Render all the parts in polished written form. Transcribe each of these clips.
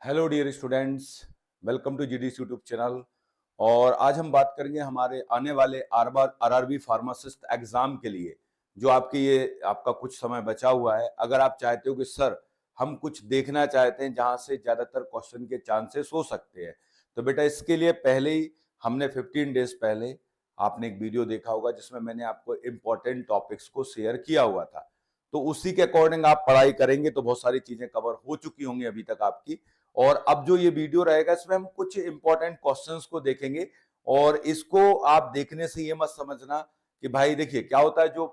Hello dear students, welcome to GDS YouTube channel. और आज हम बात करेंगे हमारे आने वाले आरआरबी फार्मासिस्ट एग्जाम के लिए, जो आपका कुछ समय बचा हुआ है। अगर आप चाहते हो कि सर हम कुछ देखना चाहते हैं जहां से ज्यादातर क्वेश्चन के चांसेस हो सकते हैं, तो बेटा इसके लिए पहले ही हमने 15 डेज पहले आपने एक वीडियो देखा होगा जिसमें मैंने आपको इम्पोर्टेंट टॉपिक्स को शेयर किया हुआ था। तो उसी के अकॉर्डिंग आप पढ़ाई करेंगे तो बहुत सारी चीजें कवर हो चुकी होंगी अभी तक आपकी। और अब जो ये वीडियो रहेगा इसमें हम कुछ इंपॉर्टेंट क्वेश्चंस को देखेंगे। और इसको आप देखने से ये मत समझना कि भाई देखिए क्या होता है, जो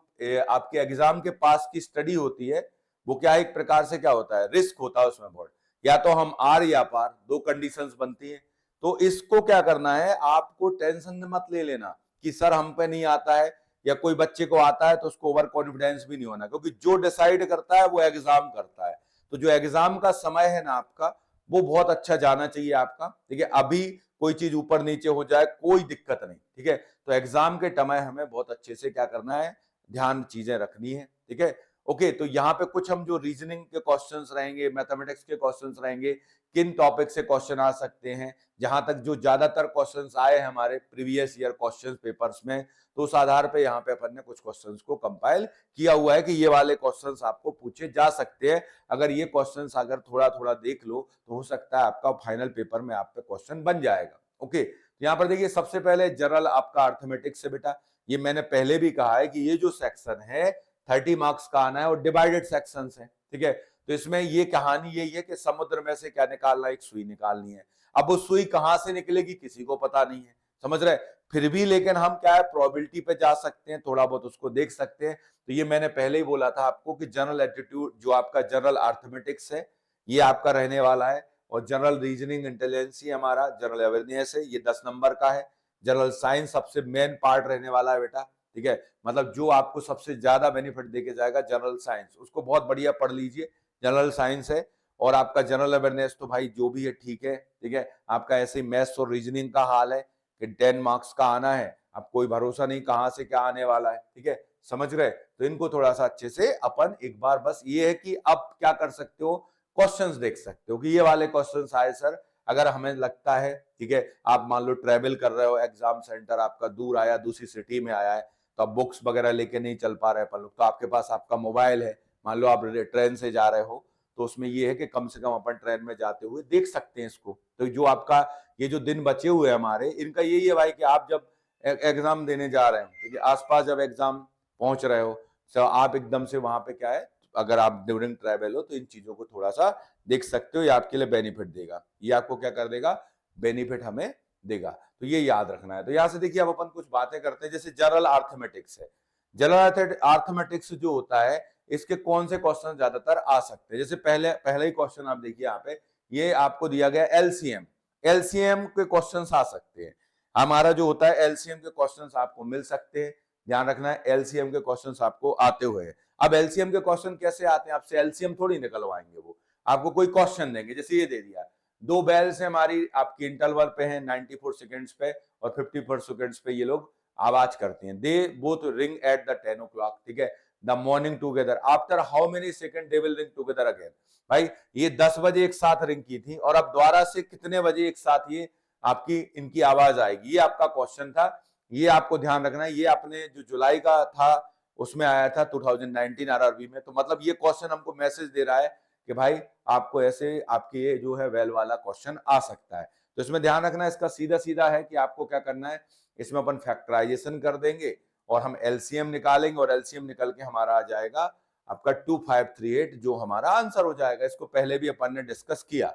आपके एग्जाम के पास की स्टडी होती है वो क्या एक प्रकार से क्या होता है, रिस्क होता है उसमें बहुत। या तो हम आर या पार, दो कंडीशंस बनती है। तो इसको क्या करना है, आपको टेंशन मत ले लेना कि सर हम पे नहीं आता है या कोई बच्चे को आता है तो उसको ओवर कॉन्फिडेंस भी नहीं होना, क्योंकि जो डिसाइड करता है वो एग्जाम करता है। तो जो एग्जाम का समय है ना आपका, वो बहुत अच्छा जाना चाहिए आपका। ठीक है, अभी कोई चीज ऊपर नीचे हो जाए कोई दिक्कत नहीं। ठीक है, तो एग्जाम के समय हमें बहुत अच्छे से क्या करना है, ध्यान चीजें रखनी है। ठीक है, ओके। तो यहाँ पे कुछ हम जो रीजनिंग के क्वेश्चंस रहेंगे, मैथमेटिक्स के क्वेश्चंस रहेंगे, किन टॉपिक से क्वेश्चन आ सकते हैं, जहां तक जो ज्यादातर क्वेश्चंस आए हैं हमारे प्रीवियस ईयर क्वेश्चन पेपर्स में, तो उस आधार पे यहाँ पे अपन ने कुछ क्वेश्चंस को कंपाइल किया हुआ है कि ये वाले क्वेश्चंस आपको पूछे जा सकते हैं। अगर ये क्वेश्चंस अगर थोड़ा थोड़ा देख लो तो हो सकता है आपका फाइनल पेपर में आप पे क्वेश्चन बन जाएगा। ओके, तो यहाँ पर देखिए सबसे पहले जनरल आपका अर्थमेटिक्स से बेटा, ये मैंने पहले भी कहा है कि ये जो सेक्शन है 30 मार्क्स का आना है और डिवाइडेड सेक्शंस है। ठीक है, तो इसमें ये कहानी यही है कि समुद्र में से क्या निकालना, एक सुई निकालनी है। अब वो सुई कहां से निकलेगी किसी को पता नहीं है, समझ रहे। फिर भी लेकिन हम क्या है, प्रोबेबिलिटी पे जा सकते हैं, थोड़ा बहुत उसको देख सकते हैं। तो ये मैंने पहले ही बोला था आपको कि जनरल एप्टीट्यूड जो आपका जनरल अर्थमेटिक्स है ये आपका रहने वाला है, और जनरल रीजनिंग इंटेलिजेंस हमारा जनरल अवेयरनेस है, ये 10 नंबर का है। जनरल साइंस सबसे मेन पार्ट रहने वाला है बेटा। ठीक है, मतलब जो आपको सबसे ज्यादा बेनिफिट देके जाएगा जनरल साइंस, उसको बहुत बढ़िया पढ़ लीजिए। जनरल साइंस है। और आपका जनरल अवेयरनेस तो भाई जो भी है ठीक है। ठीक है, आपका ऐसे ही मैथ्स और रीजनिंग का हाल है कि 10 मार्क्स का आना है, अब कोई भरोसा नहीं कहां से क्या आने वाला है। ठीक है, समझ रहे। तो इनको थोड़ा सा अच्छे से अपन एक बार, बस ये है कि अब क्या कर सकते हो, क्वेश्चंस देख सकते हो कि ये वाले क्वेश्चंस आए सर। अगर हमें लगता है, ठीक है, आप मान लो ट्रेवल कर रहे हो, एग्जाम सेंटर आपका दूर आया, दूसरी सिटी में आया है, तो आप बुक्स वगैरह लेके नहीं चल पा रहे अपन लोग, तो आपके पास आपका मोबाइल है। मान लो आप ट्रेन से जा रहे हो, तो उसमें ये है कि कम से कम अपन ट्रेन में जाते हुए देख सकते हैं इसको। तो जो आपका ये जो दिन बचे हुए हमारे, इनका यही है भाई कि आप जब एग्जाम देने जा रहे हो, ठीक है, आसपास जब एग्जाम पहुंच रहे हो, तो आप एकदम से वहां पे क्या है, अगर आप ड्यूरिंग ट्रैवल हो तो इन चीजों को थोड़ा सा देख सकते हो, ये आपके लिए बेनिफिट देगा। ये आपको क्या कर देगा, बेनिफिट हमें देगा। तो ये याद रखना है। तो यहां से देखिए अब अपन कुछ बातें करते हैं, जैसे जनरल अर्थमेटिक्स है। जनरल अर्थमेटिक्स जो होता है, इसके कौन से क्वेश्चन ज्यादातर आ सकते हैं। जैसे पहले पहले ही क्वेश्चन आप देखिए यहाँ पे, ये आपको दिया गया एलसीएम। एलसीएम के क्वेश्चंस आ सकते हैं। हमारा जो होता है एलसीएम के क्वेश्चंस आपको मिल सकते हैं, ध्यान रखना है एलसीएम के क्वेश्चंस आपको आते हुए हैं। अब एलसीएम के क्वेश्चन कैसे आते हैं, आपसे एलसीएम थोड़ी निकलवाएंगे, वो आपको कोई क्वेश्चन देंगे। जैसे ये दे दिया, दो बेल्स हमारी आपकी इंटरवल पे है 94 सेकेंड्स पे और 54 सेकेंड्स पे ये लोग आवाज करते हैं। They both ring at the 10 o'clock। ठीक है, the morning together after how many second they will ring together again. भाई ये 10 बजे एक साथ रिंग की थी और अब दोबारा से कितने बजे एक साथ ये आपकी इनकी आवाज आएगी, ये आपका क्वेश्चन था। ये आपको ध्यान रखना है। ये आपने जो जुलाई का था उसमें आया था 2019 आरआरबी में। तो मतलब ये क्वेश्चन हमको मैसेज दे रहा है कि भाई आपको ऐसे आपके ये जो है वेल वाला क्वेश्चन आ सकता है। तो इसमें ध्यान रखना है, इसका सीधा सीधा है कि आपको क्या करना है, इसमें अपन फैक्टराइजेशन कर देंगे और हम एलसीएम निकालेंगे और एलसीएम निकल के हमारा आ जाएगा आपका 2538, जो हमारा आंसर हो जाएगा। इसको पहले भी अपन ने डिस्कस किया।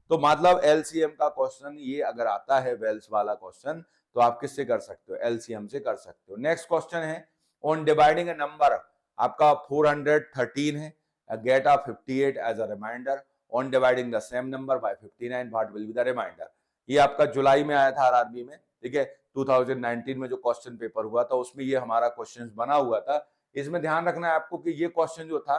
तो मतलब एलसीएम का क्वेश्चन ये अगर आता है वेल्स वाला क्वेश्चन, तो आप किससे कर सकते हो, एलसीएम से कर सकते हो। नेक्स्ट क्वेश्चन है ऑन डिवाइडिंग ए नंबर, आपका 413 है, get a 58 as a reminder, on dividing the same number by 59 what will be the reminder. ये आपका जुलाई में आया था आरआरबी में। ठीक है, 2019 में जो क्वेश्चन पेपर हुआ था उसमें ये हमारा क्वेश्चन बना हुआ था। इसमें ध्यान रखना है आपको कि ये क्वेश्चन जो था,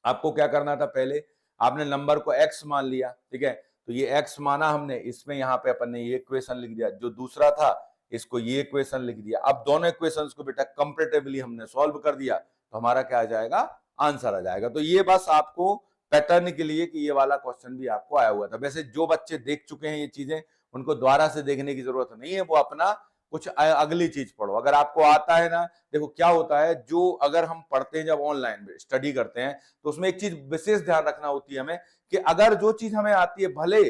आपको क्या करना था, पहले आपने नंबर को x मान लिया। ठीक है, तो ये x माना हमने, इसमें यहाँ पे अपन ने ये इक्वेशन लिख दिया, जो दूसरा था इसको ये इक्वेशन लिख दिया। अब दोनों इक्वेशंस को बेटा कंपैरेटिवली हमने सॉल्व कर दिया, तो हमारा क्या आ जाएगा, आंसर आ जाएगा। तो ये बस आपको पैटर्न के लिए कि ये वाला क्वेश्चन भी आपको आया हुआ था। वैसे जो बच्चे देख चुके हैं ये चीजें, उनको दोबारा से देखने की जरूरत नहीं है, वो अपना कुछ अगली चीज पढ़ो। अगर आपको आता है ना, देखो क्या होता है, जो अगर हम पढ़ते हैं, जब ऑनलाइन स्टडी करते हैं, तो उसमें एक चीज विशेष ध्यान रखना होती है हमें कि अगर जो चीज हमें आती है, भले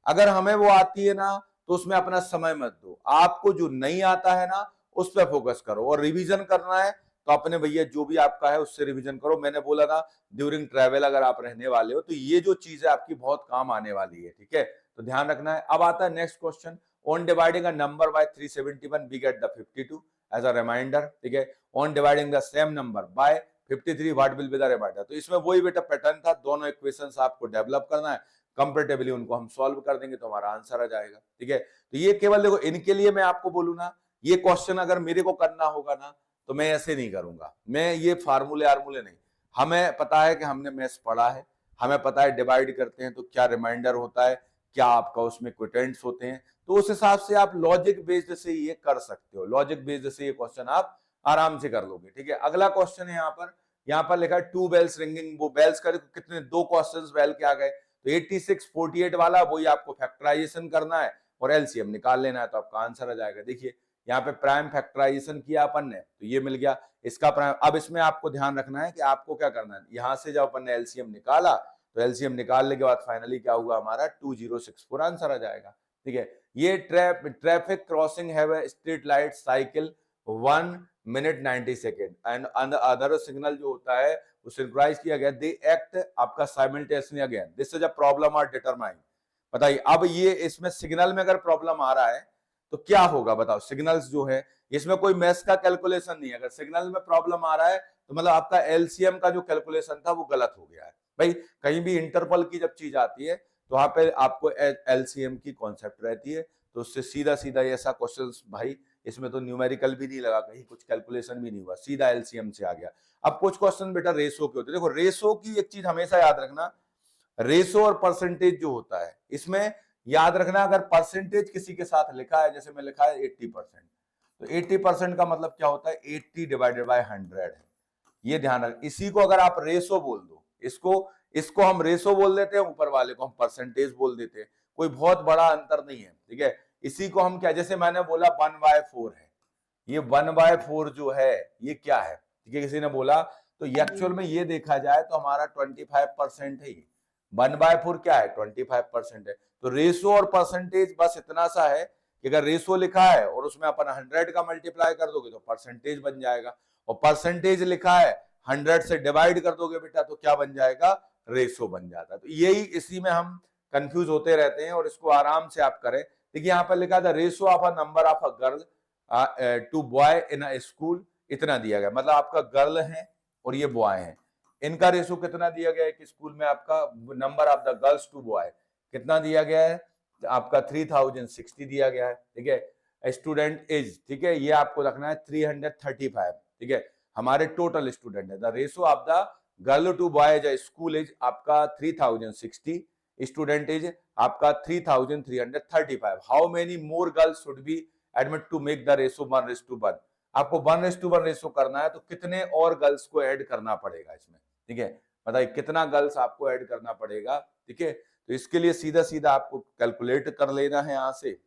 अगर हमें वो आती है ना, तो उसमें अपना समय मत दो। आपको जो नहीं आता है ना, उस पर फोकस करो। और रिवीजन करना है तो अपने भैया जो भी आपका है उससे रिवीजन करो। मैंने बोला था ड्यूरिंग ट्रैवल अगर आप रहने वाले हो तो ये जो चीज है आपकी बहुत काम आने वाली है, ठीक है, तो ध्यान रखना है। अब आता है next question, on dividing a number by 371 we get the 52 as a reminder, ठीक है। On dividing the same number by 53 what will be the reminder. तो इसमें वही बेटा पैटर्न था, दोनों इक्वेशंस आपको डेवलप करना है, कंपैरेटिवली उनको हम सॉल्व कर देंगे तो हमारा आंसर आ जाएगा, ठीक है। तो ये केवल देखो, इनके लिए मैं आपको बोलूं ना, ये क्वेश्चन अगर मेरे को करना होगा ना, तो मैं ऐसे नहीं करूंगा, मैं ये फार्मूले आर्मूले नहीं। हमें पता है कि हमने मैथ्स पढ़ा है, हमें पता है डिवाइड करते हैं तो क्या रिमाइंडर होता है, क्या आपका उसमें क्विटेंट्स होते हैं, तो उस हिसाब से आप लॉजिक बेस्ड से ये कर सकते हो। लॉजिक बेस्ड से ये क्वेश्चन आप आराम से कर लोगे, ठीक है। अगला क्वेश्चन है यहाँ पर लिखा है 2 बेल्स रिंगिंग। वो बेल्स का कितने, 2 क्वेश्चंस बेल के आ गए, तो 86 48 वाला वही आपको फैक्टराइजेशन करना है और एलसीएम निकाल लेना है, तो आपका आंसर आ जाएगा। देखिए यहाँ पे प्राइम फैक्टराइजेशन किया अपन ने, तो ये मिल गया इसका प्राइम। अब इसमें आपको ध्यान रखना है कि आपको क्या करना है, यहाँ से जब अपन ने एलसीएम निकाला, तो एलसीएम निकालने के बाद फाइनली क्या हुआ हमारा 2064 आंसर आ जाएगा, ठीक है। ये traffic crossing have a street light cycle 1 minute 90 second and other signal जो होता है वो सिंक्रोनाइज किया गया, दे एक्ट आपका simultaneously again, this is a problem are determine. बताइए अब ये इसमें सिग्नल में अगर प्रॉब्लम आ रहा है तो क्या होगा, बताओ। सिग्नल्स जो है इसमें कोई मैथ्स का कैलकुलेशन नहीं है, अगर सिग्नल में प्रॉब्लम आ रहा है तो मतलब आपका एलसीएम का जो कैलकुलेशन था वो गलत हो गया है। भाई कहीं भी इंटरवल की जब चीज आती है तो वहां पे आपको एलसीएम की कॉन्सेप्ट रहती है, तो उससे सीधा सीधा ऐसा क्वेश्चन, भाई इसमें तो न्यूमेरिकल भी नहीं लगा, कहीं कुछ कैलकुलेशन भी नहीं हुआ, सीधा एलसीएम से आ गया। अब कुछ क्वेश्चन बेटा रेशो के होते हैं। देखो रेशो की एक चीज हमेशा याद रखना, रेशो और परसेंटेज जो होता है इसमें याद रखना, अगर परसेंटेज किसी के साथ लिखा है, जैसे मैं लिखा है 80%, तो 80% का मतलब क्या होता है, 80 डिवाइडेड बाय 100 है, ये ध्यान रख। इसी को अगर आप रेशो बोल दो, इसको हम रेशो बोल देते हैं, ऊपर वाले को हम परसेंटेज बोल देते हैं, कोई बहुत बड़ा अंतर नहीं है, ठीक है। इसी को हम क्या, जैसे मैंने बोला 1/4 है, ये 1/4 जो है ये क्या है, ठीक है, किसी ने बोला, तो एक्चुअल में ये देखा जाए तो हमारा 25% है। 1/4 क्या है, 25% है। तो रेशो और परसेंटेज बस इतना सा है कि अगर रेशो लिखा है और उसमें अपन 100 का मल्टीप्लाई कर दोगे तो परसेंटेज बन जाएगा, और परसेंटेज लिखा है 100 से डिवाइड कर दोगे बेटा तो क्या बन जाएगा, रेशो बन जाता है। तो यही इसी में हम कंफ्यूज होते रहते हैं, और इसको आराम से आप करें। देखिए यहाँ पर लिखा था ratio of a number of a girl to boy in a school, इतना दिया गया, मतलब आपका गर्ल है और ये बॉय है, इनका रेशो कितना दिया गया है कि स्कूल में आपका number of the girls to boy कितना दिया गया है, आपका 3060 दिया गया है, ठीक है। स्टूडेंट एज, ठीक है, ये आपको रखना है 335, ठीक है, हमारे टोटल स्टूडेंट है। The ratio of the girl to boy as school as आपका 3060, स्टूडेंट एज आपका 3335। How many more girls should be admit to make the ratio 1:1। आपको 1:1 रेशो करना है तो कितने और गर्ल्स को ऐड करना पड़ेगा इसमें, ठीक है, बताइए कितना गर्ल्स आपको ऐड करना पड़ेगा, ठीक है। तो इसके लिए सीधा सीधा आपको कैलकुलेट कर लेना है, यहां से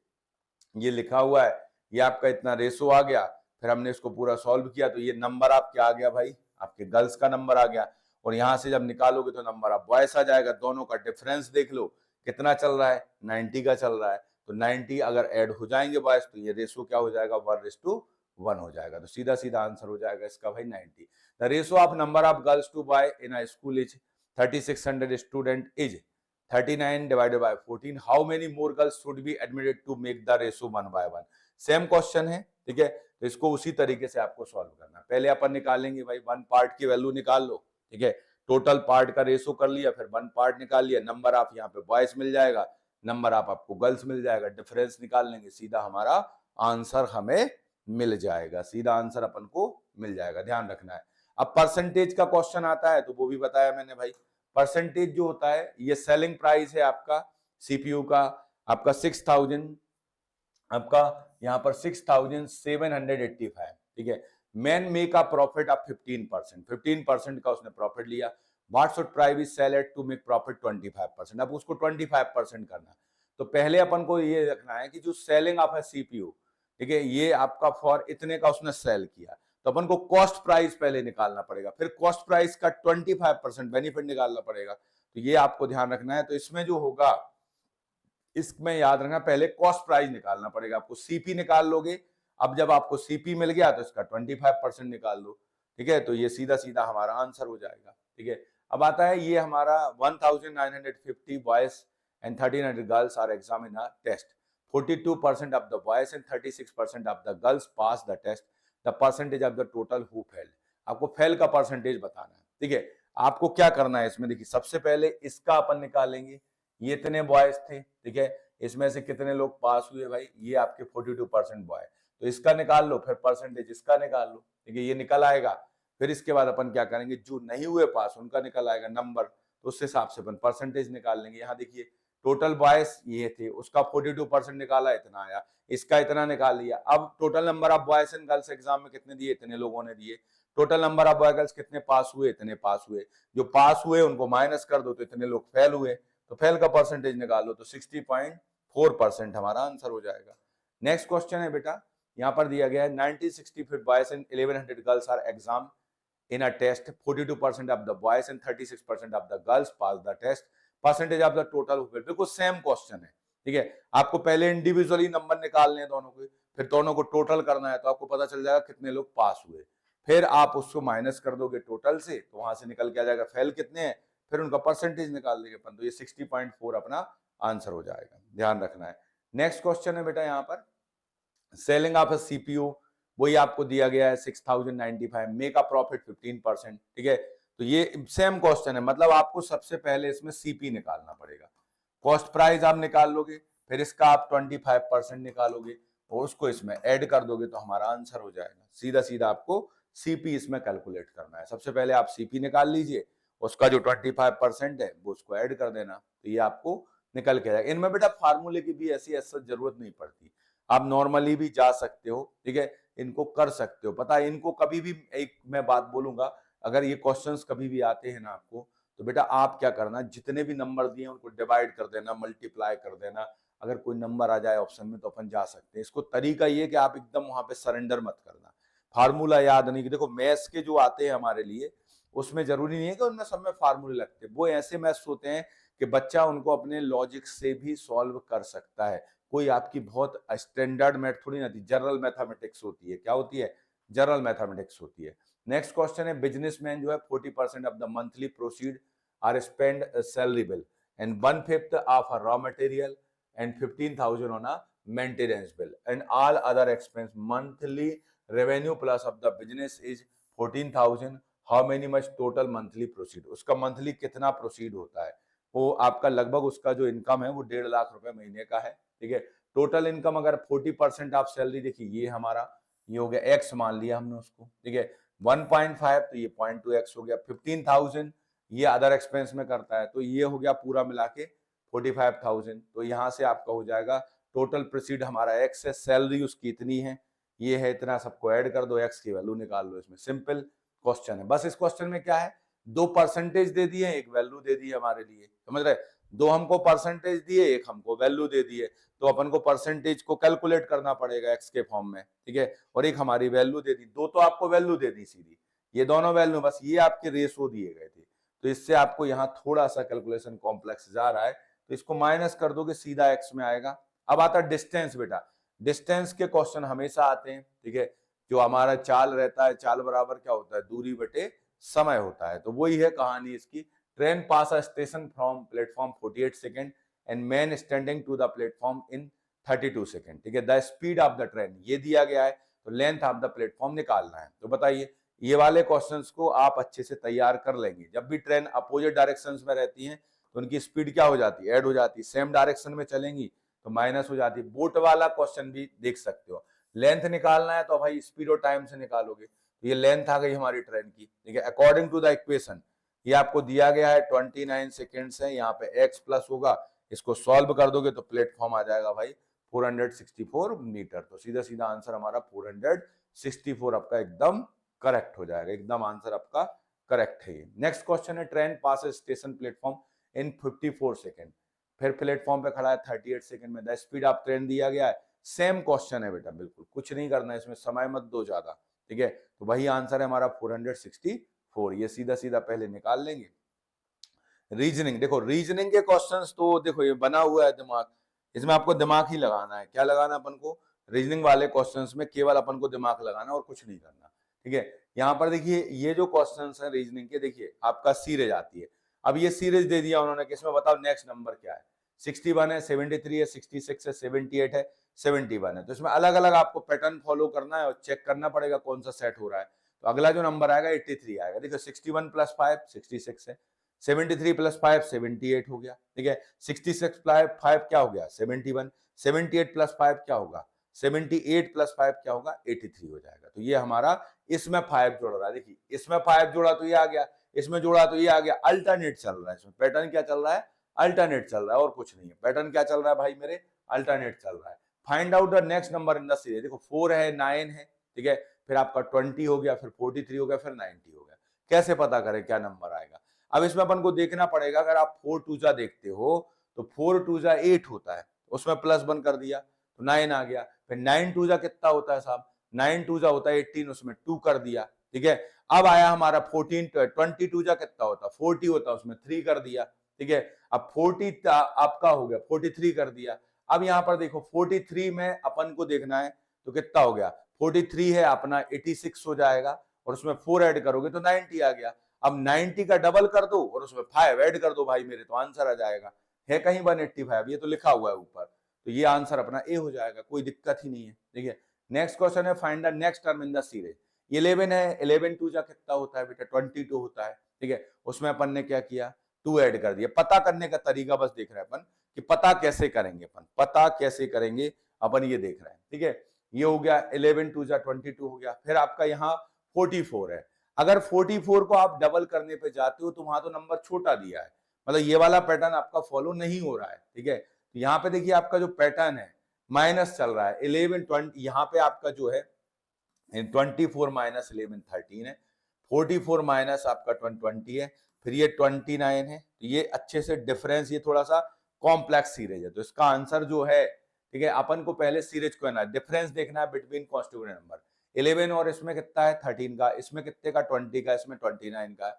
ये लिखा हुआ है, ये आपका इतना रेशो आ गया, फिर हमने इसको पूरा सॉल्व किया तो ये नंबर आप क्या आ गया भाई, आपके गर्ल्स का नंबर आ गया, और यहां से जब निकालोगे तो नंबर आप बॉयस आ जाएगा। दोनों का डिफरेंस देख लो कितना चल रहा है, 90 का चल रहा है, तो 90 अगर ऐड हो जाएंगे बॉयस तो ये रेशो क्या हो जाएगा, 1:1 हो जाएगा। तो सीधा सीधा आंसर हो जाएगा इसका भाई 90। The ratio of number of girls to boy in a school is 3600 student is 39 divided by 14. How many more girls should be admitted to make the ratio 1/1? Same question है, ठीक है, तो इसको उसी तरीके से आपको सॉल्व करना है। पहले अपन निकालेंगे भाई 1 पार्ट की वैल्यू निकाल लो, ठीक है, टोटल पार्ट का रेशो कर लिया, फिर 1 पार्ट निकाल लिया, नंबर आप यहाँ पे बॉयज मिल जाएगा, नंबर आप आपको गर्ल्स मिल जाएगा, डिफरेंस निकाल लेंगे, सीधा हमारा आंसर हमें मिल जाएगा, सीधा आंसर अपन को मिल जाएगा, ध्यान रखना है। अब परसेंटेज का क्वेश्चन आता है तो वो भी बताया मैंने भाई, परसेंटेज जो होता है ये सेलिंग प्राइस है आपका सीपीयू का, आपका 6000, आपका यहाँ पर 6785, ठीक है। Man make a profit of 15%, 15% का उसने प्रॉफिट लिया, what should price sell at to make profit 25%। अब उसको 25% करना है, तो पहले अपन को ये रखना है कि जो सेलिंग ऑफ है सीपीयू, ठीक है, ये आपका फॉर इतने का उसने सेल किया, तो अपन को कॉस्ट प्राइस पहले निकालना पड़ेगा, फिर कॉस्ट प्राइस का 25% बेनिफिट निकालना पड़ेगा। तो ये आपको ध्यान रखना है। तो इसमें जो होगा, इसमें याद रखना पहले कॉस्ट प्राइस निकालना पड़ेगा आपको। सीपी निकाल लोगे, अब जब आपको सीपी मिल गया तो इसका 25% निकाल लो, ठीक है। तो ये सीधा सीधा हमारा आंसर हो जाएगा, ठीक है। अब आता है ये हमारा 1950 boys and 1300 girls are exam in a test, 42% of the boys and 36% of the girls pass the test, the percentage of the total who failed. आपको फेल का परसेंटेज बताना है, ठीक है। आपको क्या करना है इसमें, देखिए सबसे पहले इसका अपन निकालेंगे, ये इतने बॉयज थे, ठीक है, इसमें से कितने लोग पास हुए भाई, ये आपके 42% बॉय, तो इसका निकाल लो, फिर परसेंटेज इसका निकाल लो, ठीक है, ये निकल आएगा। फिर इसके बाद अपन क्या करेंगे, जो नहीं हुए पास उनका निकल आएगा नंबर, तो उस हिसाब से अपन परसेंटेज निकाल लेंगे। यहाँ देखिए टोटल बॉयज ये थे, उसका 42% निकाला, इतना आया, इसका इतना निकाल लिया। अब total number of boys and girls exam में कितने दिए, इतने लोगों ने दिए। Total number of boy girls कितने पास हुए, इतने पास हुए। जो पास हुए उनको माइनस कर दो, तो इतने लोग फेल हुए, तो फेल का परसेंटेज निकालो, तो 60.4% हमारा आंसर हो जाएगा। नेक्स्ट क्वेश्चन है बेटा, यहाँ पर दिया गया है 1960 boys and 1100 girls are exam in a test, 42% of the boys and 36% of the girls pass the test, percentage of the total who failed। बिल्कुल सेम क्वेश्चन है, ठीक है। आपको पहले इंडिविजुअली नंबर निकालने हैं दोनों के, फिर दोनों को टोटल करना है, तो आपको पता चल जाएगा कितने लोग पास हुए, फिर आप उसको माइनस कर दोगे टोटल से, तो वहां से निकल के आ जाएगा फेल कितने हैं, फिर उनका परसेंटेज निकाल देंगे अपन, तो ये 60.4 अपना आंसर हो जाएगा, ध्यान रखना है। नेक्स्ट क्वेश्चन है बेटा यहाँ पर, सेलिंग ऑफ अ सीपीयू, वही आपको दिया गया है 6095, मेक अ प्रॉफिट 15%, ठीक है। तो ये सेम क्वेश्चन है, मतलब आपको सबसे पहले इसमें सीपी निकालना पड़ेगा, कॉस्ट प्राइस आप निकाल लोगे, फिर इसका आप 25% निकालोगे और उसको इसमें ऐड कर दोगे, तो हमारा आंसर हो जाएगा। सीधा सीधा आपको सीपी इसमें कैलकुलेट करना है। सबसे पहले आप सीपी निकाल लीजिए, उसका जो 25% है वो उसको ऐड कर देना, तो ये आपको निकल के आएगा। इनमें बेटा फार्मूले की भी ऐसी जरूरत नहीं पड़ती, आप नॉर्मली भी जा सकते हो, ठीक है, इनको कर सकते हो। पता है इनको कभी भी, एक मैं बात बोलूंगा, अगर ये क्वेश्चंस कभी भी आते हैं ना आपको, तो बेटा आप क्या करना, जितने भी नंबर दिए उनको डिवाइड कर देना, मल्टीप्लाई कर देना, अगर कोई नंबर आ जाए ऑप्शन में तो अपन जा सकते हैं। इसको तरीका ये कि आप एकदम वहां पे सरेंडर मत करना, फार्मूला याद नहीं कि देखो मैथ्स के जो आते हैं हमारे लिए, उसमें जरूरी नहीं है कि उनमें सब में फार्मूले लगते हैं, वो ऐसे मैथ्स होते हैं कि बच्चा उनको अपने लॉजिक से भी सॉल्व कर सकता है। कोई आपकी बहुत स्टैंडर्ड मैथ थोड़ी ना थी, जनरल मैथमेटिक्स होती है। क्या होती है, जनरल मैथमेटिक्स होती है। नेक्स्ट क्वेश्चन है, बिजनेसमैन जो है 40% of the monthly proceed are spend salary bill and 1/5 of a raw material and 15,000 on a maintenance bill and all other expense, monthly revenue plus of the business is 14,000, how many much total monthly proceed, उसका monthly कितना proceed होता है, वो आपका लगभग उसका जो income है वो 1.5 लाख रुपए महीने का है, ठीक है। टोटल इनकम अगर 40% ऑफ सैलरी, देखिए ये हमारा ये हो गया एक्स मान लिया हमने उसको, ठीक है, 1.5 तो ये 0.2x हो गया, 15,000 ये अदर एक्सपेंस में करता है, तो ये हो गया पूरा मिला के 45,000। तो यहाँ से आपका हो जाएगा टोटल प्रोसीड हमारा एक्स है, सैलरी उसकी इतनी है, ये है इतना, सबको ऐड कर दो, एक्स की वैल्यू निकाल लो। इसमें सिंपल क्वेश्चन है। बस इस क्वेश्चन में क्या है, 2 परसेंटेज दे दिए, एक वैल्यू दे दी हमारे लिए, समझ रहे, 2 हमको परसेंटेज दिए, एक हमको वैल्यू दे दिए, तो अपन को परसेंटेज को कैलकुलेट करना पड़ेगा एक्स के फॉर्म में, ठीक है, और एक हमारी वैल्यू दे दी, 2 तो आपको वैल्यू दे दी सीधी, ये दोनों वैल्यू, बस ये आपके रेशो दिए गए थे, तो इससे आपको यहाँ थोड़ा सा कैलकुलेशन कॉम्प्लेक्स जा रहा है, तो इसको माइनस कर दोगे, सीधा एक्स में आएगा। अब आता है डिस्टेंस बेटा, डिस्टेंस के क्वेश्चन हमेशा आते हैं, ठीक है, जो हमारा चाल रहता है, चाल बराबर क्या होता है, दूरी बटे समय होता है, तो वही है कहानी इसकी। Train pass a station from platform 48 second and man standing to the platform in 32 second, ठीक है, the speed of the train ये दिया गया है, तो लेंथ ऑफ द प्लेटफॉर्म निकालना है। तो बताइए, ये वाले क्वेश्चंस को आप अच्छे से तैयार कर लेंगे। जब भी ट्रेन अपोजिट डायरेक्शंस में रहती हैं तो उनकी स्पीड क्या हो जाती है, ऐड हो जाती है, सेम डायरेक्शन में चलेंगी तो माइनस हो जाती है। बोट वाला क्वेश्चन भी देख सकते हो, लेंथ निकालना है तो भाई स्पीड और टाइम से निकालोगे, तो ये लेंथ आ गई हमारी ट्रेन की, ठीक है, अकॉर्डिंग टू द इक्वेशन ये आपको दिया गया है 29 सेकेंड्स है, यहाँ पे x प्लस होगा, इसको सॉल्व कर दोगे तो प्लेटफॉर्म आ जाएगा भाई 464 मीटर, तो सीधा सीधा आंसर हमारा 464 आपका एकदम करेक्ट हो जाएगा, एकदम आंसर आपका करेक्ट है ये। नेक्स्ट क्वेश्चन है ट्रेन पास स्टेशन प्लेटफॉर्म इन 54 सेकेंड, फिर प्लेटफॉर्म पे खड़ा है 38 सेकेंड में, द स्पीड ऑफ ट्रेन दिया गया है। सेम क्वेश्चन है बेटा, बिल्कुल कुछ नहीं करना है इसमें, समय मत दो ज्यादा, ठीक है। तो वही आंसर है हमारा 464, ये सीधा सीधा पहले निकाल लेंगे। रीजनिंग, देखो रीजनिंग के क्वेश्चंस तो देखो ये बना हुआ है दिमाग, इसमें आपको दिमाग ही लगाना है। क्या लगाना अपन को? रीजनिंग वाले क्वेश्चंस में केवल अपन को दिमाग लगाना और कुछ नहीं करना, ठीक है। यहाँ पर देखिए ये जो क्वेश्चंस हैं रीजनिंग के, देखिए आपका सीरीज आती है। अब ये सीरीज दे दिया उन्होंने कि इसमें बताओ नेक्स्ट नंबर क्या है। 61 है, 73 है, 66 है, 78 है, 71 है। तो इसमें अलग अलग आपको पैटर्न फॉलो करना है और चेक करना पड़ेगा कौन सा सेट हो रहा है। तो अगला जो नंबर आएगा 83 आएगा। देखो 61 + 5 66 है, 73 + 5 78 हो गया, ठीक है। 66 + 5 क्या हो गया? 71, 78 + 5 क्या होगा? 78 + 5 क्या होगा? 83 हो जाएगा। तो ये हमारा इसमें 5 जोड़ रहा है, देखिए इसमें 5 जोड़ा तो ये आ गया, इसमें जोड़ा तो ये आ गया। अल्टरनेट चल रहा है इसमें, पैटर्न क्या चल रहा है? अल्टरनेट चल रहा है और कुछ नहीं है। पैटर्न क्या चल रहा है भाई मेरे? अल्टरनेट चल रहा है। Find out the next number in the series. देखो 4 है, 9 है, ठीक है, फिर आपका 20 हो गया, फिर 43 हो गया, फिर 90 हो गया। कैसे पता करें क्या नंबर आएगा? अब इसमें अपन को देखना पड़ेगा, अगर आप 4 2 जा देखते हो तो 4 2 जा 8 होता है, उसमें +1 कर दिया तो 9 आ गया। फिर 9 2 जा कितना होता है साहब? 9 2 जा होता है 18, उसमें 2 कर दिया, ठीक है। अब आया हमारा 14 22 जा कितना होता है? 40 होता है, उसमें 3 कर दिया, ठीक है। अब 40 आपका हो गया, 43 कर दिया। अब यहाँ पर देखो 43 में अपन को देखना है तो कितना हो गया? 43 है अपना 86 हो जाएगा और उसमें 4 ऐड करोगे तो 90 आ गया। अब 90 का डबल कर दो और उसमें 5 ऐड कर दो भाई मेरे, तो आंसर आ जाएगा। है कहीं 185, ये तो लिखा हुआ है ऊपर, तो ये आंसर अपना ए हो जाएगा, कोई दिक्कत ही नहीं है, ठीक है। नेक्स्ट क्वेश्चन है find the next term in the series. 11 है, 11 2 जा कितना होता है बेटा? 22 होता है, ठीक है। उसमें अपन ने क्या किया? 2 ऐड कर दिया। पता करने का तरीका बस देख रहे हैं अपन कि पता कैसे करेंगे, अपन पता कैसे करेंगे अपन ये देख रहे हैं, ठीक है। ये हो गया 11 2 जा 22 हो गया। फिर आपका यहाँ 44 है। अगर 44 को आप डबल करने पे जाते हो तो वहां तो नंबर छोटा दिया है, मतलब ये वाला पैटर्न आपका फॉलो नहीं हो रहा है, ठीक है। तो यहाँ पे देखिए आपका जो पैटर्न है माइनस चल रहा है। 11 20 यहाँ पे आपका जो है 24 माइनस 11 13 है, 44 माइनस आपका 20 है, फिर ये 29 है। तो ये अच्छे से डिफरेंस, ये थोड़ा सा कॉम्प्लेक्स सीरीज है, तो इसका आंसर जो है, ठीक है, अपन को पहले सीरीज को है डिफरेंस देखना है बिटवीन कॉन्स्टिट्यूएंट नंबर। 11 और इसमें कितना है? 13 का, इसमें कितने का? 20 का, इसमें 29 का।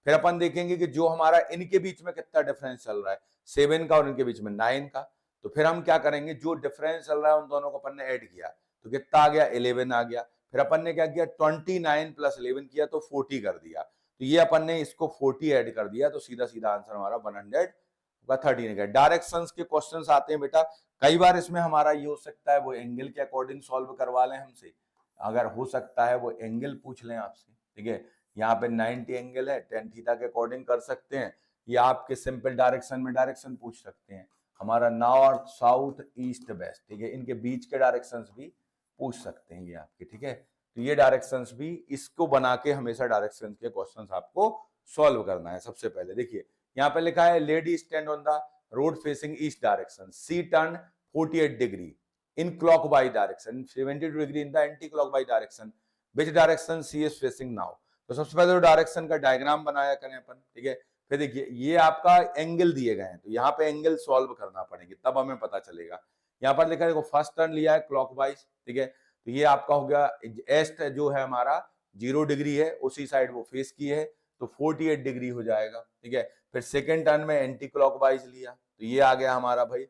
फिर अपन देखेंगे कि जो हमारा इनके बीच में कितना डिफरेंस चल रहा है, 7 का और इनके बीच में 9 का। तो फिर हम क्या करेंगे, जो डिफरेंस चल रहा है उन दोनों को अपन ने ऐड किया तो कितना आ गया? 11 आ गया। फिर अपन ने क्या किया? 29 + 11 किया तो 40 कर दिया। तो ये अपन ने इसको 40 ऐड कर दिया, तो सीधा सीधा आंसर हमारा 113 है। डायरेक्शंस के क्वेश्चंस आते हैं बेटा, कई बार इसमें हमारा ये हो सकता है वो एंगल के अकॉर्डिंग सॉल्व करवा लें हमसे, अगर हो सकता है वो एंगल पूछ लें आपसे, ठीक है। यहाँ पे 90 एंगल है, tan थीटा के अकॉर्डिंग कर सकते हैं, या आपके सिंपल डायरेक्शन में डायरेक्शन पूछ सकते हैं, हमारा नॉर्थ साउथ ईस्ट वेस्ट, ठीक है, इनके बीच के डायरेक्शंस भी पूछ सकते हैं ये आपके, ठीक है। तो ये डायरेक्शंस भी, इसको बना के हमेशा डायरेक्शंस के क्वेश्चंस आपको सॉल्व करना है। सबसे पहले देखिए यहाँ पे लिखा है lady stand on the road facing east direction, she turn 48 degree in clockwise direction, 72 degree in the anti clockwise direction, which direction she is facing now. तो सबसे पहले तो डायरेक्शन का डायग्राम बनाया करें अपन, ठीक है। फिर देखिए ये आपका एंगल दिए गए हैं, तो यहाँ पे एंगल सॉल्व करना पड़ेंगे तब हमें पता चलेगा। यहाँ पर लिखा है देखो फर्स्ट टर्न लिया है क्लॉकवाइज, ठीक है, तो ये आपका हो गया ईस्ट जो है हमारा 0 डिग्री है, उसी साइड वो फेस की है, तो 48 डिग्री हो जाएगा, ठीक है। फिर सेकेंड टर्न में एंटी क्लॉकवाइज लिया, तो ये आ गया हमारा भाई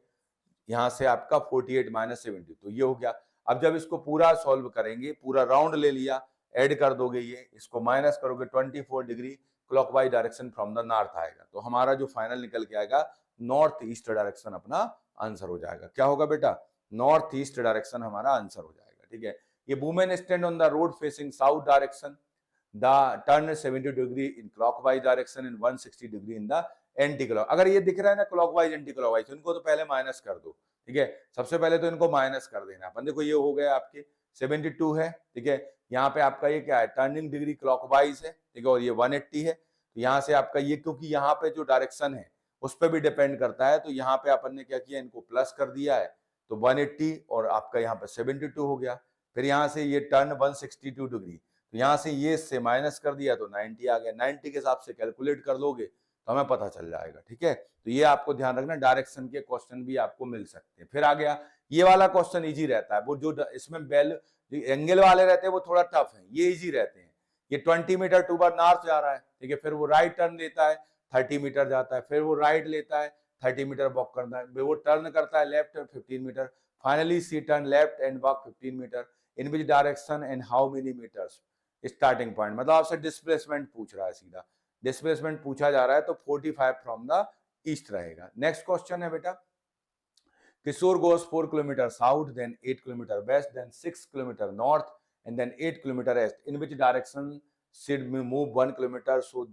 यहां से आपका 48 - 70, तो ये हो गया। अब जब इसको पूरा सॉल्व करेंगे, पूरा राउंड ले लिया, ऐड कर दोगे, ये इसको माइनस करोगे, 24 degree clockwise direction from the north आएगा, तो हमारा जो फाइनल निकल के आएगा नॉर्थ ईस्ट डायरेक्शन अपना आंसर हो जाएगा। क्या होगा बेटा? नॉर्थ ईस्ट डायरेक्शन हमारा आंसर हो जाएगा, ठीक है। ये women stand on the road facing south direction, the turn 70 degree in clockwise direction and 160 degree in the anti clock. अगर ये दिख रहा है ना क्लॉकवाइज एंटी क्लॉकवाइज, इनको तो पहले माइनस कर दो, ठीक है। सबसे पहले तो इनको माइनस कर देना अपन। देखो ये हो गया आपके 72 है, ठीक है। यहाँ पे आपका ये क्या है? टर्निंग डिग्री क्लॉकवाइज है, ठीक है, और ये 180 है। तो यहाँ से आपका ये, क्योंकि यहाँ पे जो डायरेक्शन है उस पर भी डिपेंड करता है, तो यहाँ पे अपन ने क्या किया, इनको प्लस कर दिया है, तो 180 और आपका यहाँ पे 72 हो गया। फिर यहाँ से ये टर्न 162 डिग्री, तो यहाँ से ये इससे माइनस कर दिया तो 90 आ गया। 90 के हिसाब से कैलकुलेट कर लोगे तो हमें पता चल जाएगा, ठीक है। तो ये आपको ध्यान रखना, डायरेक्शन के क्वेश्चन भी आपको मिल सकते हैं। फिर आ गया ये वाला क्वेश्चन, इजी रहता है। वो जो इसमें बेल एंगल वाले रहते हैं वो थोड़ा टफ है, ये इजी रहते हैं। ये 20 मीटर टू बार नॉर्थ जा रहा है, ठीक है, फिर वो राइट टर्न लेता है 30 मीटर जाता है, फिर वो राइट लेता है 30 मीटर वॉक करना है, वो टर्न करता है left 15 metre, finally she turn left and walk 15 metre, in which direction and how many metres starting point. मतलब आपसे डिस्प्लेसमेंट पूछ रहा है, सीधा डिस्प्लेसमेंट पूछा जा रहा है, तो 45 फ्रॉम द ईस्ट रहेगा। नेक्स्ट क्वेश्चन है बेटा, Kishore goes 4 kilometer south, then 8 kilometer west, then 6 kilometer north, and then 8 kilometer east. In which direction should we move 1 kilometer? So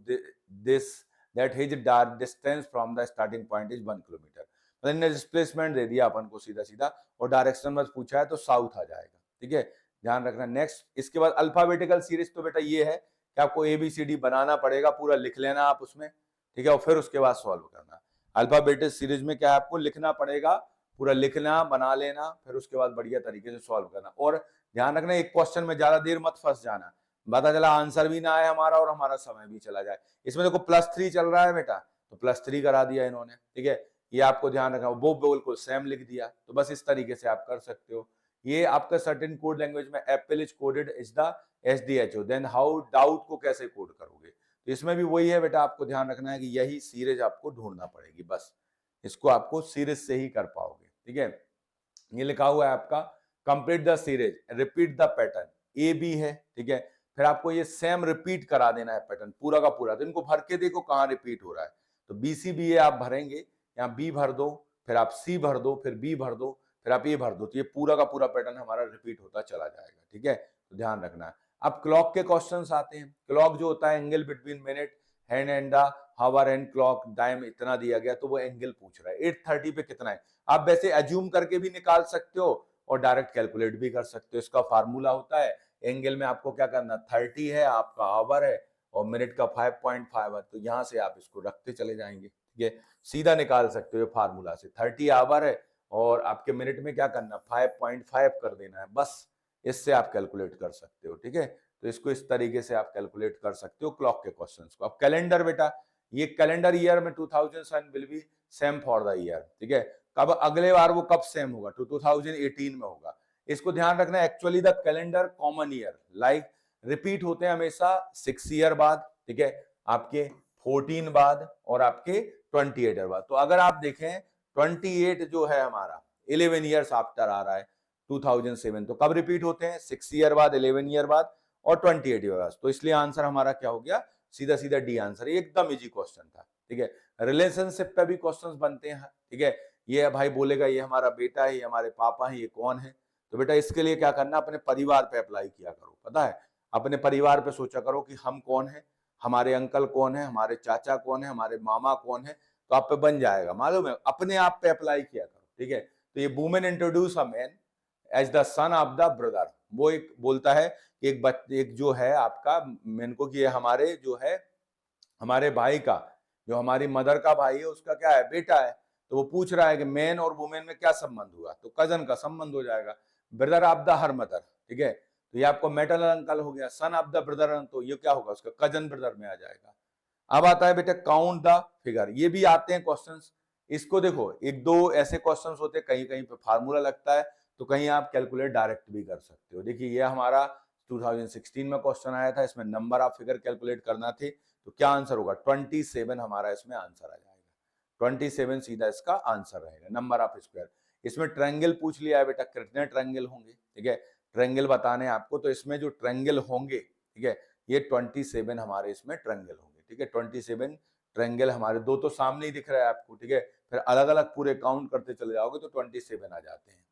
that his distance from the starting point is 1 kilometer. मतलब इन्हें displacement दे दिया अपन को सीधा सीधा, और direction बस पूछा है तो साउथ आ जाएगा, ठीक है, ध्यान रखना। नेक्स्ट, इसके बाद अल्फाबेटिकल सीरीज, तो बेटा ये है कि आपको ABCD बनाना पड़ेगा, पूरा लिख लेना आप उसमें, ठीक है, और फिर उसके बाद सॉल्व करना। अल्फाबेटिकल सीरीज में क्या है, आपको लिखना पड़ेगा, पूरा लिखना, बना लेना, फिर उसके बाद बढ़िया तरीके से सॉल्व करना। और ध्यान रखना, एक क्वेश्चन में ज्यादा देर मत फंस जाना, पता चला आंसर भी ना आए हमारा और हमारा समय भी चला जाए। इसमें देखो +3 चल रहा है बेटा, तो +3 करा दिया इन्होंने, ठीक है, ये आपको ध्यान रखना। वो बिल्कुल सेम लिख दिया, तो बस इस तरीके से आप कर सकते हो। ये आपका सर्टेन कोड लैंग्वेज में apple is coded is the SDHO, then how doubt को कैसे कोड करोगे, तो इसमें भी वही है बेटा, आपको ध्यान रखना है कि यही सीरीज आपको ढूंढना पड़ेगी, बस इसको आपको सीरीज से ही कर पाओगे, ठीक है। ये लिखा हुआ है आपका complete the series, repeat the pattern, AB है, ठीक है, फिर आपको ये सेम रिपीट करा देना है पैटर्न पूरा का पूरा। तो इनको भर के देखो कहाँ रिपीट हो रहा है, तो BCBA आप भरेंगे, यहाँ B भर दो, फिर आप C भर दो, फिर B भर दो, फिर आप A भर दो, तो ये पूरा का पूरा पैटर्न हमारा रिपीट होता चला जाएगा, ठीक है, तो ध्यान रखना है। अब क्लॉक के क्वेश्चंस आते हैं। क्लॉक जो होता है angle between minute hand and the hour and clock time इतना दिया गया, तो वो एंगल पूछ रहा है 8:30 पे कितना है। आप वैसे एज्यूम करके भी निकाल सकते हो और डायरेक्ट कैलकुलेट भी कर सकते हो। इसका फार्मूला होता है, एंगल में आपको क्या करना, 30 है, आपका आवर है, और मिनट का 5.5 है, तो यहां से आप इसको रखते चले जाएंगे, ठीक है, सीधा निकाल सकते हो फार्मूला से। 30 आवर है और आपके मिनट में क्या करना, 5.5 कर देना है, बस इससे आप कैलकुलेट कर सकते हो, ठीक है। तो इसको इस तरीके से आप कैलकुलेट कर सकते हो क्लॉक के क्वेश्चंस को। अब कैलेंडर बेटा, ये कैलेंडर ईयर में 2000 will be same for the year, ठीक है, कब अगले बार वो कब सेम होगा, 2018 में होगा। इसको ध्यान रखना, actually the calendar common year like repeat होते हैं हमेशा 6 ईयर बाद, ठीक है, आपके 14 बाद और आपके 28 ईयर बाद। तो अगर आप देखें 28 जो है हमारा 11 ईयर्स आफ्टर आ रहा है 2007, तो कब रिपीट होते हैं, 6 ईयर बाद, 11 ईयर बाद और 28 ईयर बाद। तो इसलिए आंसर हमारा क्या हो गया, सीधा सीधा डी आंसर। एकदम इजी क्वेश्चन था, ठीक है। रिलेशनशिप पे भी क्वेश्चंस बनते हैं, ठीक है। ये भाई बोलेगा ये हमारा बेटा है, ये हमारे पापा है, ये कौन है, तो बेटा इसके लिए क्या करना, अपने परिवार पे अप्लाई किया करो, पता है, अपने परिवार पे सोचा करो कि हम कौन है, हमारे अंकल कौन है, हमारे चाचा कौन है, हमारे मामा कौन है, तो आप पे बन जाएगा, मालूम है, अपने आप पे अप्लाई किया करो, ठीक है। तो ये women introduce a man as the son of the brother, वो एक बोलता है कि एक जो है आपका मैन को, कि हमारे जो है हमारे भाई का, जो हमारी मदर का भाई है उसका क्या है, बेटा है। तो वो पूछ रहा है कि मैन और वुमेन में क्या संबंध हुआ, तो कजन का संबंध हो जाएगा, brother of the her mother, ठीक है, तो ये आपको मैटरनल अंकल हो गया। सन ऑफ द ब्रदर, तो ये क्या होगा, उसका कजन ब्रदर में आ जाएगा। अब आता है बेटा काउंट द फिगर, ये भी आते हैं क्वेश्चंस। इसको देखो, एक दो ऐसे क्वेश्चंस होते हैं, कहीं कहीं पे फार्मूला लगता है, तो कहीं आप कैलकुलेट डायरेक्ट भी कर सकते हो। देखिए ये हमारा 2016 में क्वेश्चन आया था, इसमें नंबर ऑफ फिगर कैलकुलेट करना थे, तो क्या आंसर होगा, 27 हमारा इसमें आंसर आ जाएगा। 27 सीधा इसका आंसर रहेगा, नंबर ऑफ स्क्वायर। इसमें ट्रायंगल पूछ लिया है बेटा, कितने ट्रायंगल होंगे, ठीक है, ट्रायंगल बताने आपको, तो इसमें जो ट्रायंगल होंगे, ठीक है, ये 27 हमारे इसमें ट्रायंगल होंगे, ठीक है, 27 ट्रायंगल हमारे, दो तो सामने ही दिख रहा है आपको, ठीक है, फिर अलग अलग पूरे काउंट करते चले जाओगे तो 27 आ जाते हैं।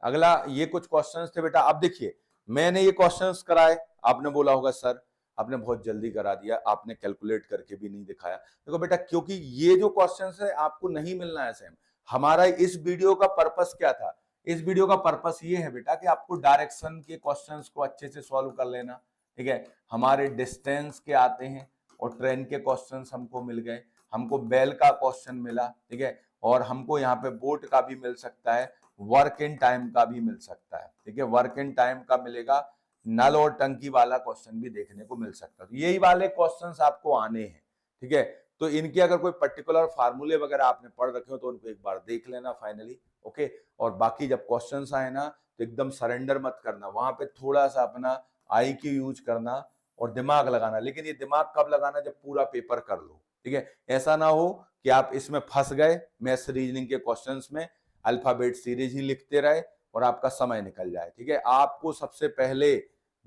अगला ये कुछ क्वेश्चंस थे बेटा। अब देखिए मैंने ये क्वेश्चंस कराए, आपने बोला होगा सर आपने बहुत जल्दी करा दिया, आपने कैलकुलेट करके भी नहीं दिखाया। देखो बेटा, क्योंकि ये जो क्वेश्चंस है आपको नहीं मिलना है सेम। हमारा इस वीडियो का पर्पस क्या था, इस वीडियो का पर्पस ये है बेटा कि आपको डायरेक्शन के क्वेश्चंस को अच्छे से सॉल्व कर लेना, ठीक है। हमारे डिस्टेंस के आते हैं और ट्रेन के क्वेश्चंस हमको मिल गए, हमको बेल का क्वेश्चन मिला, ठीक है, और हमको यहाँ पे बोट का भी मिल सकता है, वर्क इन टाइम का भी मिल सकता है, ठीक है, वर्क इन टाइम का मिलेगा, नल और टंकी वाला क्वेश्चन भी देखने को मिल सकता है। तो यही वाले क्वेश्चंस आपको आने हैं, ठीक है। तो इनके अगर कोई पर्टिकुलर फार्मूले वगैरह आपने पढ़ रखे हो तो उनको एक बार देख लेना फाइनली, ओके। और बाकी जब क्वेश्चंस आए ना तो एकदम सरेंडर मत करना, वहां पे थोड़ा सा अपना IQ यूज करना और दिमाग लगाना, लेकिन ये दिमाग कब लगाना, जब पूरा पेपर कर लो, ठीक है। ऐसा ना हो कि आप इसमें फंस गए मैथ्स रीजनिंग के क्वेश्चंस में, अल्फाबेट सीरीज ही लिखते रहे और आपका समय निकल जाए, ठीक है। आपको सबसे पहले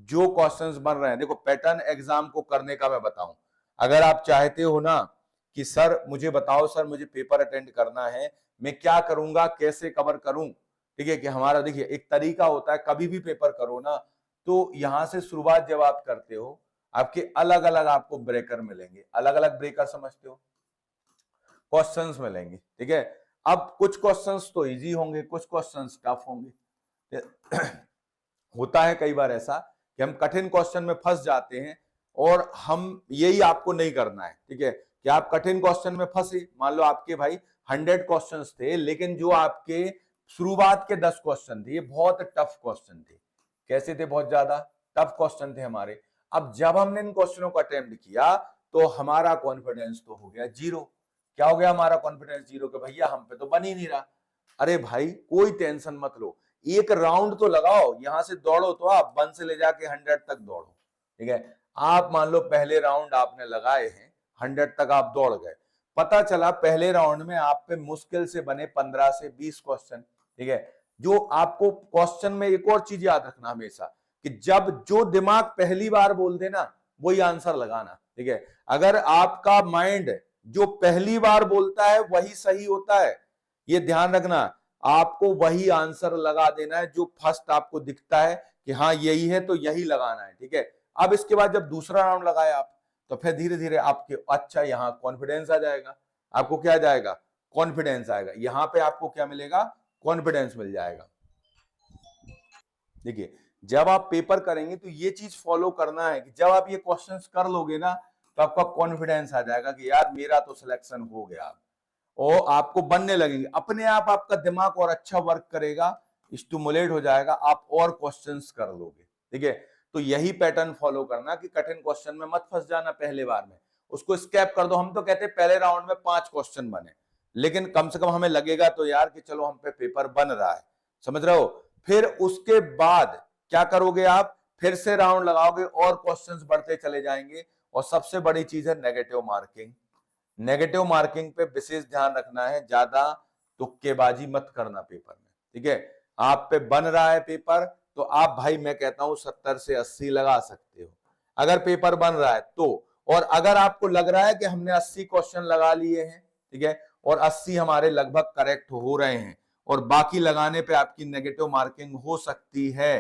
जो क्वेश्चंस बन रहे हैं, देखो पैटर्न एग्जाम को करने का मैं बताऊं, अगर आप चाहते हो ना कि सर मुझे बताओ, सर मुझे पेपर अटेंड करना है, मैं क्या करूंगा, कैसे कवर करूं, ठीक है, कि हमारा देखिए एक तरीका होता है, कभी भी पेपर करो ना तो यहां से शुरुआत जब आप करते हो आपके अलग अलग आपको ब्रेकर मिलेंगे, अलग अलग ब्रेकर समझते हो, क्वेश्चंस मिलेंगे, ठीक है। अब कुछ क्वेश्चंस तो इजी होंगे, कुछ क्वेश्चंस टफ होंगे। होता है कई बार ऐसा कि हम कठिन क्वेश्चन में फंस जाते हैं और हम, यही आपको नहीं करना है, ठीक है, कि आप कठिन क्वेश्चन में फंसे, मान लो आपके भाई 100 क्वेश्चंस थे, लेकिन जो आपके शुरुआत के 10 क्वेश्चन थे ये बहुत टफ क्वेश्चन थे। कैसे थे? बहुत ज्यादा टफ क्वेश्चन थे हमारे। अब जब हमने इन क्वेश्चनों को अटेम्प्ट किया तो हमारा कॉन्फिडेंस तो हो गया जीरो। क्या हो गया हमारा कॉन्फिडेंस? जीरो, कि भैया हम पे तो बन ही नहीं रहा। अरे भाई कोई टेंशन मत लो, एक राउंड तो लगाओ, यहां से दौड़ो तो आप 1 से ले जाके 100 तक दौड़ो, ठीक है। आप मान लो पहले राउंड आपने लगाए हैं, 100 तक आप दौड़ गए, पता चला पहले राउंड में आप पे मुश्किल से बने 15 से 20 क्वेश्चन, ठीक है। जो आपको क्वेश्चन में एक और चीज याद रखना हमेशा, कि जब जो दिमाग पहली बार बोल दे ना वही आंसर लगाना, ठीक है। अगर आपका माइंड जो पहली बार बोलता है वही सही होता है, ये ध्यान रखना, आपको वही आंसर लगा देना है जो फर्स्ट आपको दिखता है कि हाँ यही है तो यही लगाना है, ठीक है। अब इसके बाद जब दूसरा राउंड लगाए आप, तो फिर धीरे धीरे आपके अच्छा यहां कॉन्फिडेंस आ जाएगा। आपको क्या आ जाएगा? कॉन्फिडेंस आएगा। यहां पे आपको क्या मिलेगा? कॉन्फिडेंस मिल जाएगा। देखिए जब आप पेपर करेंगे तो ये चीज फॉलो करना है कि जब आप ये क्वेश्चंस कर लोगे ना तो आपका कॉन्फिडेंस आ जाएगा कि यार मेरा तो सिलेक्शन हो गया, और आपको बनने लगेंगे अपने आप, आपका दिमाग और अच्छा वर्क करेगा, स्टिमुलेट हो जाएगा, आप और क्वेश्चंस कर लोगे, ठीक है। तो यही पैटर्न फॉलो करना कि कठिन क्वेश्चन में मत फंस जाना पहले बार में, उसको स्कैप कर दो। हम तो कहते हैं पहले राउंड में 5 क्वेश्चन बने, लेकिन कम से कम हमें लगेगा तो यार कि चलो हम पे पेपर बन रहा है, समझ रहे हो। फिर उसके बाद क्या करोगे आप? फिर से राउंड लगाओगे और क्वेश्चंस बढ़ते चले जाएंगे। और सबसे बड़ी चीज है नेगेटिव मार्किंग। नेगेटिव मार्किंग पे विशेष ध्यान रखना है, ज्यादा तुक्केबाजी मत करना पेपर में, ठीक है। आप पे बन रहा है पेपर तो आप भाई मैं कहता हूं 70 से 80 लगा सकते हो अगर पेपर बन रहा है तो। और अगर आपको लग रहा है कि हमने 80 क्वेश्चन लगा लिए हैं, ठीक है, और 80 हमारे लगभग करेक्ट हो रहे हैं और बाकी लगाने पे आपकी नेगेटिव मार्किंग हो सकती है,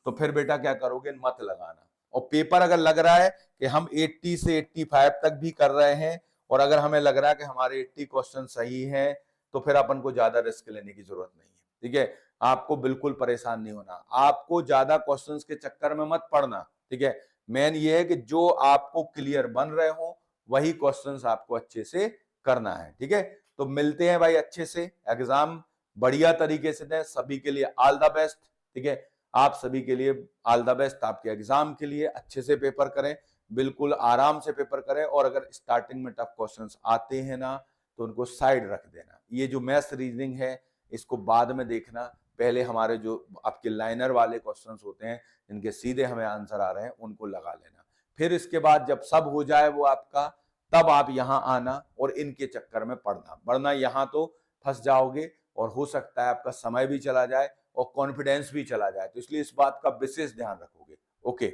तो फिर बेटा क्या करोगे? मत लगाना। और पेपर अगर लग रहा है कि हम 80 से 85 तक भी कर रहे हैं और अगर हमें लग रहा है कि हमारे 80 क्वेश्चन सही हैं, तो फिर अपन को ज्यादा रिस्क लेने की जरूरत नहीं है, ठीक है। आपको बिल्कुल परेशान नहीं होना, आपको ज्यादा क्वेश्चंस के चक्कर में मत पड़ना, ठीक है। मेन ये है कि जो आपको क्लियर बन रहे हो वही क्वेश्चंस आपको अच्छे से करना है, ठीक है। तो मिलते हैं भाई, अच्छे से एग्जाम बढ़िया तरीके से दें। सभी के लिए ऑल द बेस्ट, ठीक है। आप सभी के लिए ऑल द बेस्ट, आपके एग्जाम के लिए अच्छे से पेपर करें, बिल्कुल आराम से पेपर करें। और अगर स्टार्टिंग में टफ क्वेश्चंस आते हैं ना तो उनको साइड रख देना। ये जो मैथ्स रीजनिंग है इसको बाद में देखना, पहले हमारे जो आपके लाइनर वाले क्वेश्चंस होते हैं जिनके सीधे हमें आंसर आ रहे हैं उनको लगा लेना। फिर इसके बाद जब सब हो जाए वो आपका, तब आप यहाँ आना और इनके चक्कर में पढ़ना, वरना यहाँ तो फंस जाओगे और हो सकता है आपका समय भी चला जाए और कॉन्फिडेंस भी चला जाए। तो इसलिए इस बात का विशेष ध्यान रखोगे। ओके।